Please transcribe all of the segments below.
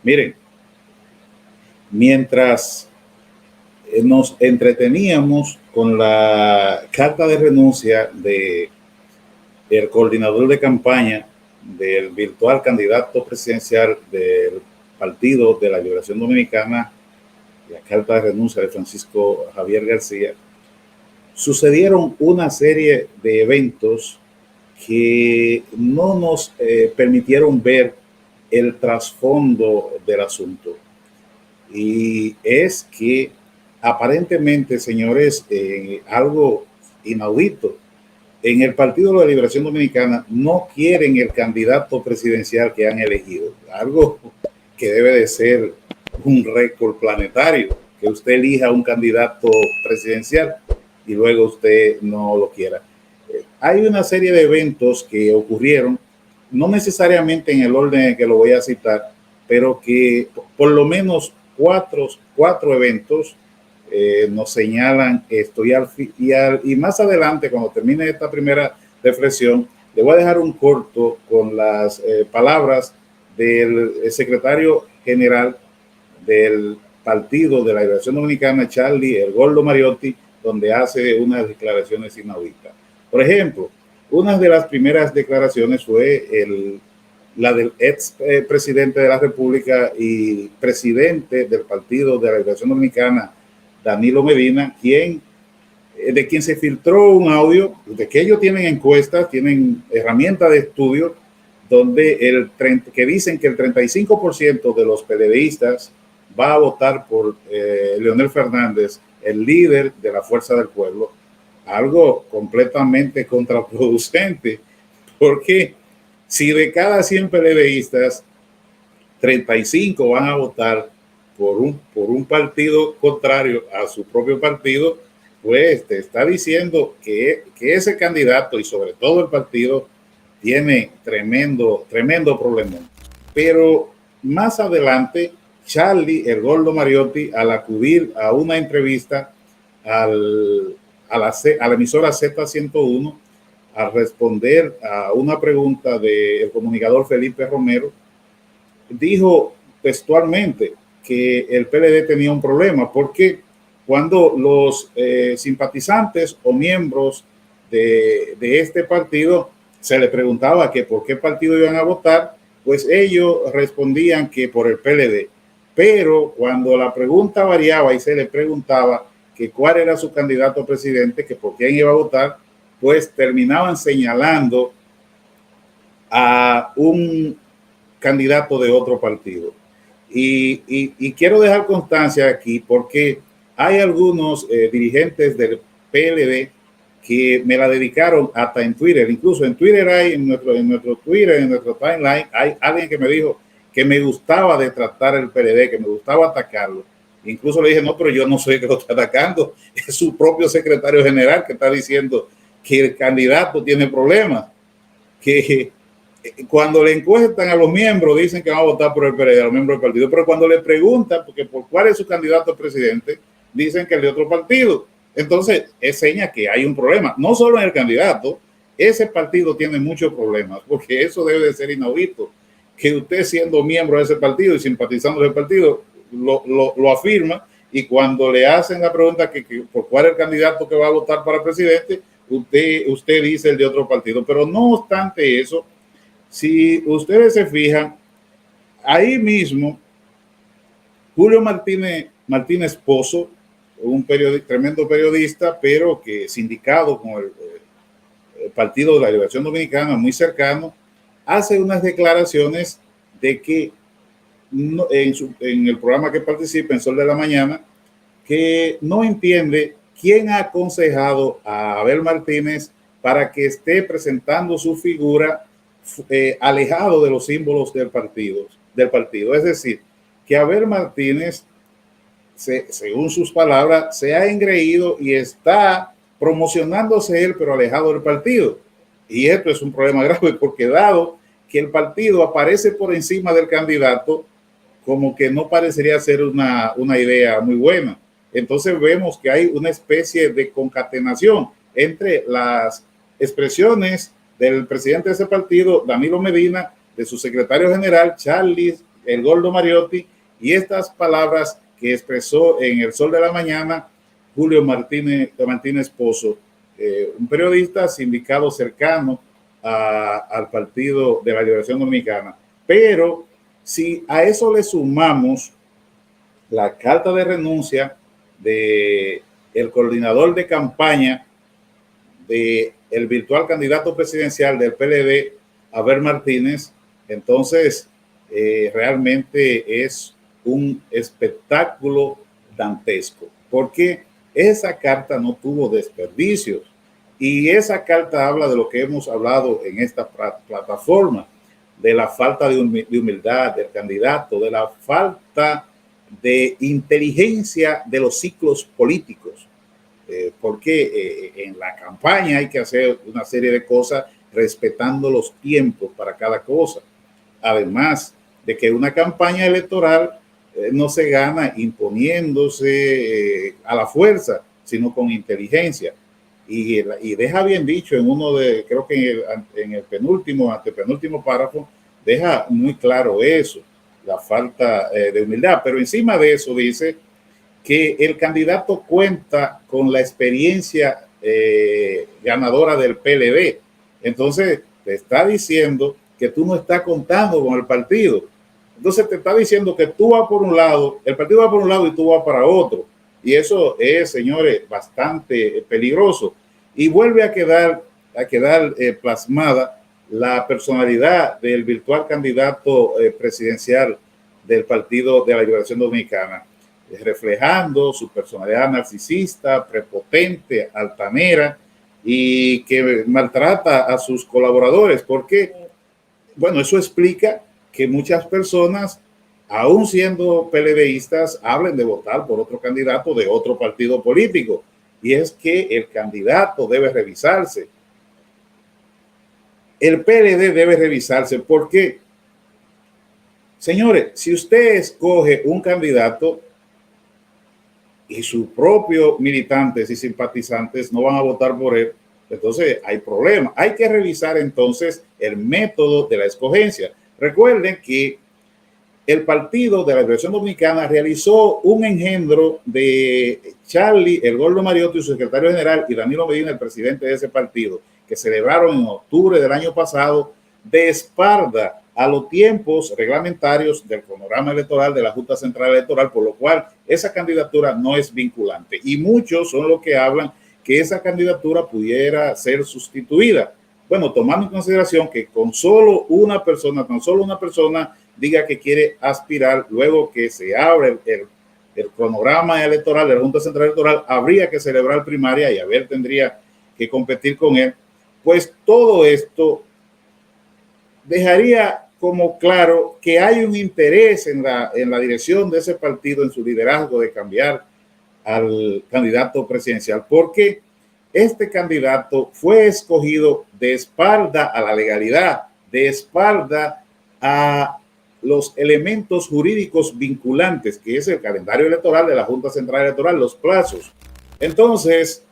Miren, mientras nos entreteníamos con la carta de renuncia de el coordinador de campaña del virtual candidato presidencial del Partido de la Liberación Dominicana, la carta de renuncia de Francisco Javier García, sucedieron una serie de eventos que no nos permitieron ver el trasfondo del asunto. Y es que aparentemente, señores, algo inaudito, en el Partido de la Liberación Dominicana no quieren el candidato presidencial que han elegido, algo que debe de ser un récord planetario, que usted elija un candidato presidencial y luego usted no lo quiera. Hay una serie de eventos que ocurrieron, no necesariamente en el orden en que lo voy a citar, pero que por lo menos cuatro eventos nos señalan esto. Y más adelante, cuando termine esta primera reflexión, le voy a dejar un corto con las palabras del secretario general del Partido de la Liberación Dominicana, Charlie El Gordo Mariotti, donde hace unas declaraciones inauditas. Por ejemplo, una de las primeras declaraciones fue la del ex presidente de la República y presidente del Partido de la Liberación Dominicana, Danilo Medina, de quien se filtró un audio, de que ellos tienen encuestas, tienen herramientas de estudio, donde que dicen que el 35% de los PLDistas va a votar por Leonel Fernández, el líder de la Fuerza del Pueblo, algo completamente contraproducente, porque si de cada 100 PLDistas, 35 van a votar por un partido contrario a su propio partido, pues te está diciendo que ese candidato y sobre todo el partido tiene tremendo problema. Pero más adelante, Charlie El Gordo Mariotti, al acudir a una entrevista a la emisora Z101, al responder a una pregunta del comunicador Felipe Romero, dijo textualmente que el PLD tenía un problema, porque cuando los simpatizantes o miembros de este partido se le preguntaba que por qué partido iban a votar, pues ellos respondían que por el PLD. Pero cuando la pregunta variaba y se le preguntaba que cuál era su candidato a presidente, que por quién iba a votar, pues terminaban señalando a un candidato de otro partido. Y quiero dejar constancia aquí porque hay algunos dirigentes del PLD que me la dedicaron hasta en Twitter. Incluso en Twitter en nuestro Twitter, en nuestro timeline, hay alguien que me dijo que me gustaba de tratar el PLD, que me gustaba atacarlo. Incluso le dije, no, pero yo no soy el que lo está atacando, es su propio secretario general que está diciendo que el candidato tiene problemas, que cuando le encuestan a los miembros dicen que van a votar por el PLD, a los miembros del partido, pero cuando le preguntan porque por cuál es su candidato a presidente, dicen que el de otro partido. Entonces, es seña que hay un problema, no solo en el candidato, ese partido tiene muchos problemas, porque eso debe de ser inaudito, que usted siendo miembro de ese partido y simpatizando del partido, lo afirma, y cuando le hacen la pregunta que por cuál es el candidato que va a votar para presidente, usted dice el de otro partido. Pero no obstante eso, si ustedes se fijan, ahí mismo, Julio Martínez Pozo, un tremendo periodista, pero que sindicado con el Partido de la Liberación Dominicana, muy cercano, hace unas declaraciones de que en el programa que participa, en Sol de la Mañana, que no entiende quién ha aconsejado a Abel Martínez para que esté presentando su figura alejado de los símbolos del partido. Es decir, que Abel Martínez, según sus palabras, se ha engreído y está promocionándose él, pero alejado del partido. Y esto es un problema grave, porque dado que el partido aparece por encima del candidato, como que no parecería ser una idea muy buena. Entonces vemos que hay una especie de concatenación entre las expresiones del presidente de ese partido, Danilo Medina, de su secretario general, Charlie el Gordo Mariotti y estas palabras que expresó en El Sol de la Mañana Julio Martínez Pozo, un periodista sindicado cercano al Partido de la Liberación Dominicana. Pero si a eso le sumamos la carta de renuncia de el coordinador de campaña de el virtual candidato presidencial del PLD, Abel Martínez, entonces realmente es un espectáculo dantesco, porque esa carta no tuvo desperdicios y esa carta habla de lo que hemos hablado en esta plataforma, de la falta de humildad del candidato, de la falta de inteligencia de los ciclos políticos, porque en la campaña hay que hacer una serie de cosas respetando los tiempos para cada cosa. Además de que una campaña electoral no se gana imponiéndose a la fuerza, sino con inteligencia. Y deja bien dicho en uno de, creo que en el antepenúltimo párrafo, deja muy claro eso, la falta de humildad. Pero encima de eso dice que el candidato cuenta con la experiencia ganadora del PLD. Entonces, te está diciendo que tú no estás contando con el partido. Entonces, te está diciendo que tú vas por un lado, el partido va por un lado y tú vas para otro. Y eso es, señores, bastante peligroso. Y vuelve a quedar plasmada la personalidad del virtual candidato presidencial del Partido de la Liberación Dominicana, reflejando su personalidad narcisista, prepotente, altanera y que maltrata a sus colaboradores, porque, bueno, eso explica que muchas personas, aún siendo PLDistas, hablen de votar por otro candidato de otro partido político. Y es que el candidato debe revisarse. El PLD debe revisarse porque, señores, si usted escoge un candidato y sus propios militantes y simpatizantes no van a votar por él, entonces hay problema. Hay que revisar entonces el método de la escogencia. Recuerden que el Partido de la Liberación Dominicana realizó un engendro de Charlie, el Gordo Mariotti, su secretario general, y Danilo Medina, el presidente de ese partido, que celebraron en octubre del año pasado, de espalda a los tiempos reglamentarios del cronograma electoral de la Junta Central Electoral, por lo cual esa candidatura no es vinculante. Y muchos son los que hablan que esa candidatura pudiera ser sustituida. Bueno, tomando en consideración que con solo una persona, diga que quiere aspirar, luego que se abre el cronograma electoral de la Junta Central Electoral, habría que celebrar primaria y Abel tendría que competir con él. Pues todo esto dejaría como claro que hay un interés en la dirección de ese partido, en su liderazgo, de cambiar al candidato presidencial, porque este candidato fue escogido de espalda a la legalidad, de espalda a los elementos jurídicos vinculantes, que es el calendario electoral de la Junta Central Electoral, los plazos. Entonces,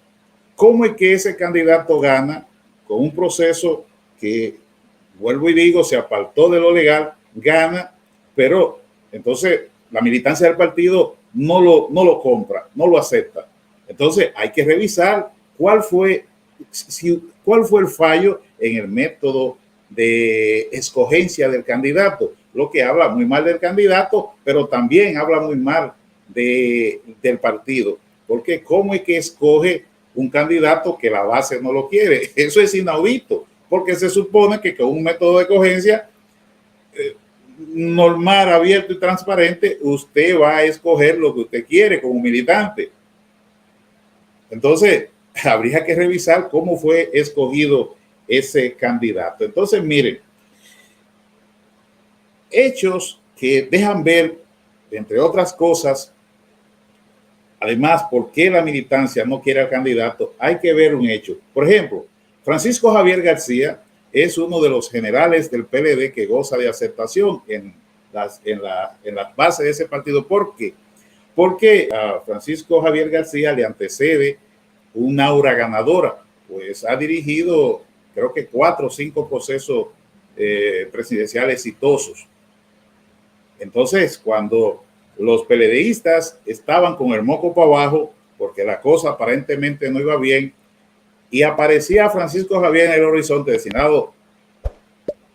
¿cómo es que ese candidato gana con un proceso que, vuelvo y digo, se apartó de lo legal, gana, pero entonces la militancia del partido no lo compra, no lo acepta? Entonces hay que revisar cuál fue el fallo en el método de escogencia del candidato, lo que habla muy mal del candidato, pero también habla muy mal del partido, porque cómo es que escoge un candidato que la base no lo quiere. Eso es inaudito, porque se supone que con un método de escogencia normal, abierto y transparente, usted va a escoger lo que usted quiere como militante. Entonces, habría que revisar cómo fue escogido ese candidato. Entonces, miren, hechos que dejan ver, entre otras cosas, además, por qué la militancia no quiere al candidato. Hay que ver un hecho. Por ejemplo, Francisco Javier García es uno de los generales del PLD que goza de aceptación en las bases de ese partido. ¿Por qué? Porque a Francisco Javier García le antecede un aura ganadora, pues ha dirigido creo que 4 o 5 procesos presidenciales exitosos. Entonces, cuando los PLDistas estaban con el moco para abajo, porque la cosa aparentemente no iba bien, y aparecía Francisco Javier en el horizonte, designado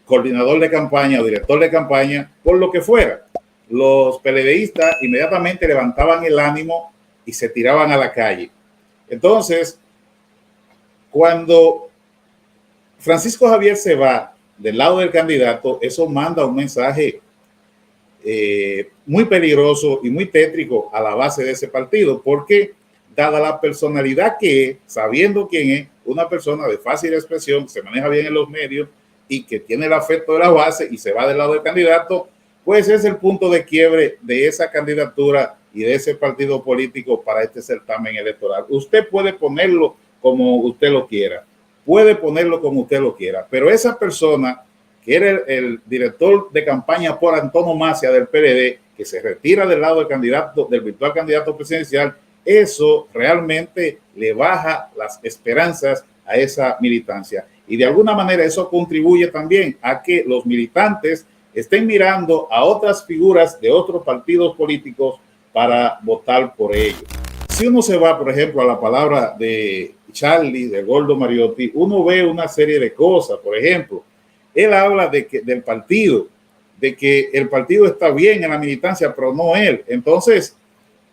coordinador de campaña o director de campaña, por lo que fuera, los PLDistas inmediatamente levantaban el ánimo y se tiraban a la calle. Entonces, cuando Francisco Javier se va del lado del candidato, eso manda un mensaje muy peligroso y muy tétrico a la base de ese partido, porque dada la personalidad que es, sabiendo quién es, una persona de fácil expresión, que se maneja bien en los medios y que tiene el afecto de la base y se va del lado del candidato, pues es el punto de quiebre de esa candidatura y de ese partido político para este certamen electoral. Usted puede ponerlo como usted lo quiera, pero esa persona que era el director de campaña por antonomasia del PLD, que se retira del lado del candidato, del virtual candidato presidencial, eso realmente le baja las esperanzas a esa militancia. Y de alguna manera eso contribuye también a que los militantes estén mirando a otras figuras de otros partidos políticos para votar por ellos. Si uno se va, por ejemplo, a la palabra de Charlie, de Gordo Mariotti, uno ve una serie de cosas. Por ejemplo, él habla del partido, de que el partido está bien en la militancia, pero no él. Entonces,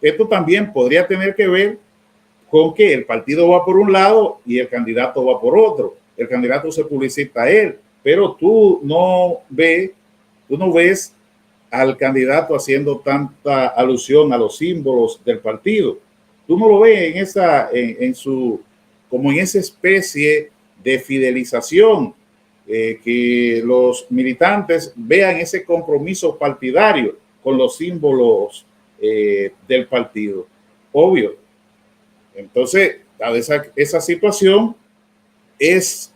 esto también podría tener que ver con que el partido va por un lado y el candidato va por otro. El candidato se publicita a él, pero tú no ves al candidato haciendo tanta alusión a los símbolos del partido. Tú no lo ves como en esa especie de fidelización, que los militantes vean ese compromiso partidario con los símbolos del partido. Obvio. Entonces, dada esa situación, es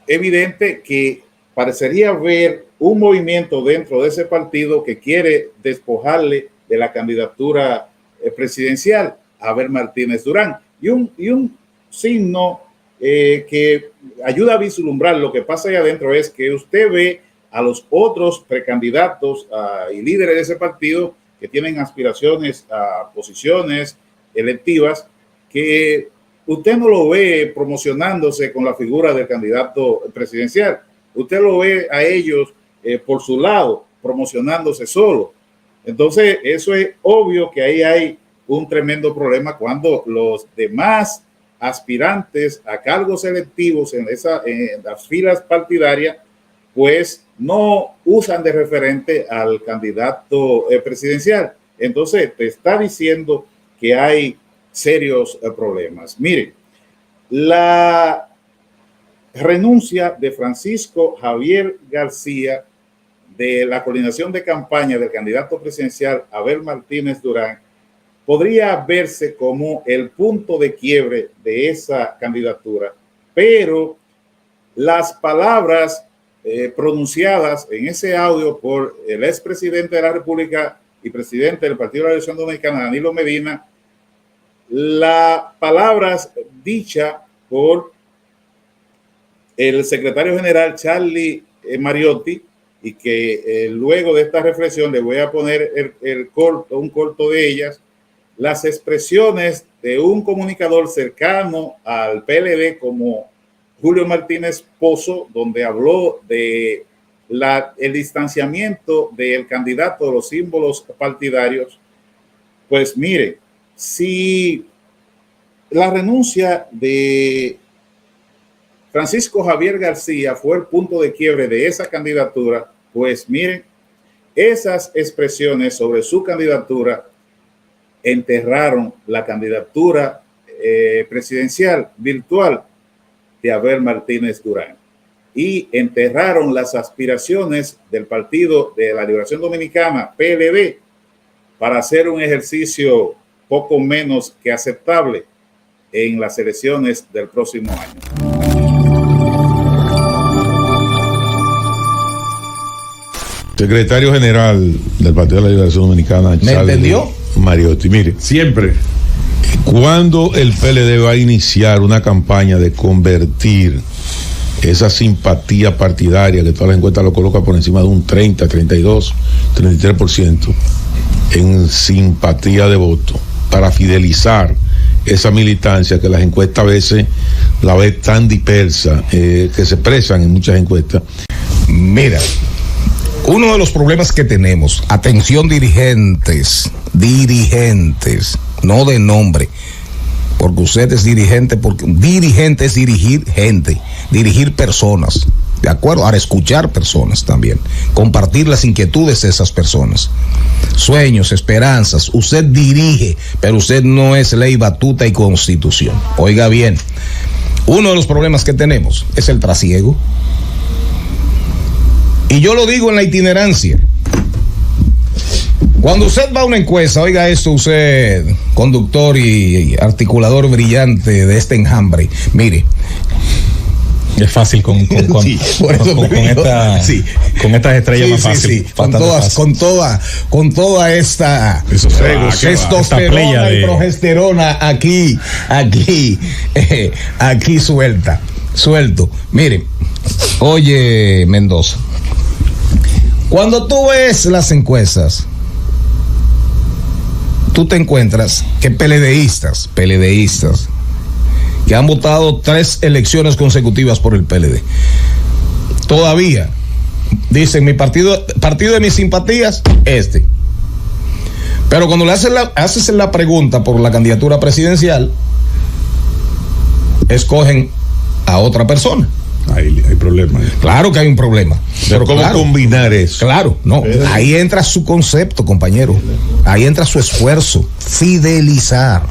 evidente que parecería haber un movimiento dentro de ese partido que quiere despojarle de la candidatura presidencial a Abel Martínez Durán. Y un signo que ayuda a vislumbrar lo que pasa ahí adentro es que usted ve a los otros precandidatos y líderes de ese partido que tienen aspiraciones a posiciones electivas, que usted no lo ve promocionándose con la figura del candidato presidencial. Usted lo ve a ellos por su lado, promocionándose solo. Entonces, eso es obvio que ahí hay un tremendo problema cuando los demás aspirantes a cargos electivos en las filas partidarias, pues no usan de referente al candidato presidencial. Entonces, te está diciendo que hay serios problemas. Miren, la renuncia de Francisco Javier García de la coordinación de campaña del candidato presidencial Abel Martínez Durán podría verse como el punto de quiebre de esa candidatura, pero las palabras pronunciadas en ese audio por el expresidente de la República y presidente del Partido de la Liberación Dominicana, Danilo Medina, las palabras dichas por el secretario general Charlie Mariotti, y que luego de esta reflexión le voy a poner un corto de ellas, las expresiones de un comunicador cercano al PLD como Julio Martínez Pozo, donde habló de el distanciamiento del candidato de los símbolos partidarios. Pues mire, si la renuncia de Francisco Javier García fue el punto de quiebre de esa candidatura, pues miren, esas expresiones sobre su candidatura enterraron la candidatura presidencial virtual de Abel Martínez Durán y enterraron las aspiraciones del Partido de la Liberación Dominicana, PLD, para hacer un ejercicio poco menos que aceptable en las elecciones del próximo año. Secretario general del Partido de la Liberación Dominicana, ¿me entendió? Mariotti, mire, siempre. ¿Cuándo el PLD va a iniciar una campaña de convertir esa simpatía partidaria que todas las encuestas lo colocan por encima de un 30, 32, 33% en simpatía de voto, para fidelizar esa militancia que las encuestas a veces la ve tan dispersa, que se expresan en muchas encuestas. Mira, uno de los problemas que tenemos, atención dirigentes, no de nombre, porque usted es dirigente, porque dirigente es dirigir gente, dirigir personas, ¿de acuerdo? Ahora escuchar personas también, compartir las inquietudes de esas personas, sueños, esperanzas. Usted dirige, pero usted no es ley, batuta y constitución. Oiga bien, uno de los problemas que tenemos es el trasiego. Y yo lo digo en la itinerancia. Cuando usted va a una encuesta, oiga esto, usted, conductor y articulador brillante de este enjambre, mire. Es fácil con estas estrellas más fácil. Sí. Con toda esta testosterona y progesterona aquí suelto. Mire, oye, Mendoza, cuando tú ves las encuestas, tú te encuentras que PLDistas que han votado 3 elecciones consecutivas por el PLD, todavía dicen mi partido de mis simpatías, pero cuando le haces la pregunta por la candidatura presidencial, escogen a otra persona. Hay problema. Claro que hay un problema. Pero ¿cómo combinar eso? Claro, no. Ahí entra su concepto, compañero. Ahí entra su esfuerzo. Fidelizar.